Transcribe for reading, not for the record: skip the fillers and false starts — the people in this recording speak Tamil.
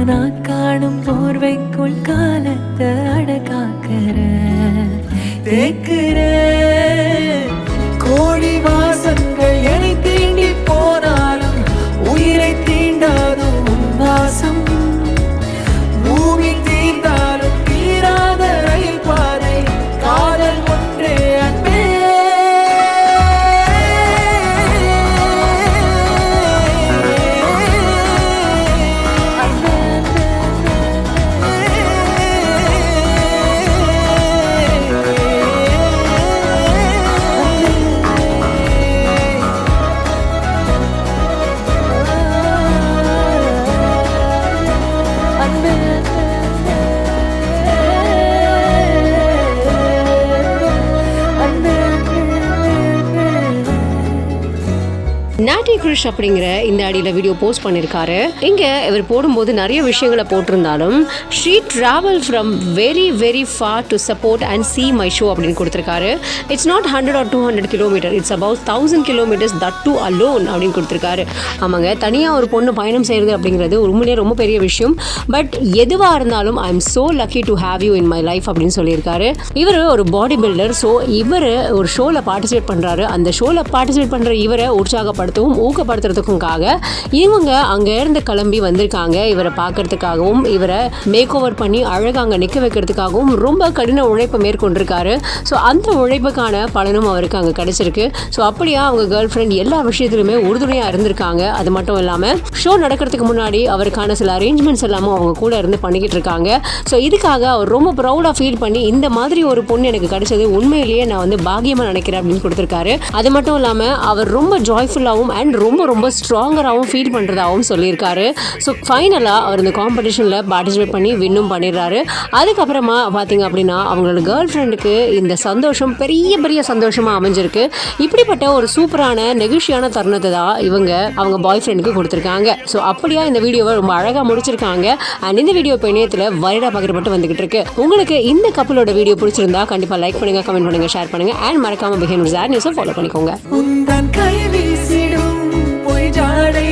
நான் காணும் போர்வைக்குள் காலத்தை அடக்காக்கிற தேக்குற கோடி வாசங்கள் என்னை தீண்டி போனாலும் உயிரை தீண்டாதும் உன் வாசம் பூமி தீர்ந்தாலும் தீராத ரயில் பாதை காதல் ஒன்றே அன்பே நாட்டி கிருஷ் அப்படிங்கிற இந்த அடியில் வீடியோ போஸ்ட் பண்ணியிருக்காரு. இங்கே இவர் போடும்போது நிறைய விஷயங்களை போட்டிருந்தாலும் she travel from very very far to support and see my show அப்படின்னு கொடுத்துருக்காரு. It's not 100 or 200 kilometre, it's about 1000 kilometers that too alone அப்படின்னு கொடுத்துருக்காரு. ஆமாங்க, தனியாக ஒரு பொண்ணு பயணம் செய்கிறது அப்படிங்கிறது உண்மையிலே ரொம்ப பெரிய விஷயம். பட் எதுவாக இருந்தாலும் I am so lucky to have you in my life அப்படின்னு சொல்லியிருக்காரு. இவர் ஒரு பாடி பில்டர். ஸோ இவர் ஒரு ஷோவில் பார்ட்டிசிபேட் பண்ணுறாரு. அந்த ஷோவில் பார்ட்டிசிபேட் பண்ணுற இவரை உற்சாகப்படுத்த ஊக்கப்படுத்துறதுக்காக இவங்க அங்க இருந்து கிளம்பி வந்திருக்காங்க. இவரை பார்க்கறதுக்காகவும் இவரை மேக் ஓவர் பண்ணி அழகாக அங்கே நிற்க வைக்கிறதுக்காகவும் ரொம்ப கடின உழைப்பை மேற்கொண்டிருக்காரு. ஸோ அந்த உழைப்புக்கான பலனும் அவருக்கு அங்கே கிடைச்சிருக்கு. ஸோ அப்படியா அவங்க கேர்ள் ஃப்ரெண்ட் எல்லா விஷயத்திலுமே உறுதுணையாக இருந்திருக்காங்க. அது மட்டும் இல்லாமல் ஷோ நடக்கிறதுக்கு முன்னாடி அவருக்கான சில அரேஞ்ச்மெண்ட்ஸ் எல்லாமும் அவங்க கூட இருந்து பண்ணிக்கிட்டு இருக்காங்க. ஸோ இதுக்காக அவர் ரொம்ப ப்ரௌடாக ஃபீல் பண்ணி இந்த மாதிரி ஒரு பொண்ணு எனக்கு கிடைச்சது உண்மையிலேயே நான் வந்து பாக்கியமாக நினைக்கிறேன் அப்படின்னு கொடுத்துருக்காரு. அது மட்டும் இல்லாமல் அவர் ரொம்ப ஜாய்ஃபுல்லாகவும் அண்ட் ரொம்ப ரொம்ப ஸ்ட்ராங்கராகவும் ஃபீல் பண்ணுறதாகவும் சொல்லியிருக்காரு. ஸோ ஃபைனலாக அவர் இந்த காம்படிஷனில் பார்ட்டிசிபேட் பண்ணி வின்னும் பண்ணிடுறாரு. அதுக்கப்புறமா பார்த்தீங்க அப்படின்னா அவங்களோட கேர்ள் ஃப்ரெண்டுக்கு இந்த சந்தோஷம் பெரிய பெரிய சந்தோஷமாக அமைஞ்சிருக்கு. இப்படிப்பட்ட ஒரு சூப்பரான நெகிழ்ச்சியான தருணத்தை தான் அவங்க பாய் ஃப்ரெண்டுக்கு கொடுத்துருக்காங்க. ஸோ அப்படியா இந்த வீடியோவை ரொம்ப அழகாக முடிச்சிருக்காங்க. அண்ட் இந்த வீடியோ இப்போ இணையத்தில் வைரலாக பகிரப்பட்டு வந்துகிட்டு இருக்கு. உங்களுக்கு இந்த கப்பலோட வீடியோ பிடிச்சிருந்தா கண்டிப்பாக லைக் பண்ணுங்க, கமெண்ட் பண்ணுங்க, ஷேர் பண்ணுங்க அண்ட் மறக்காம பிஹேவ் நியூஸை ஃபாலோ பண்ணிக்கோங்க. பொய் ஜாடை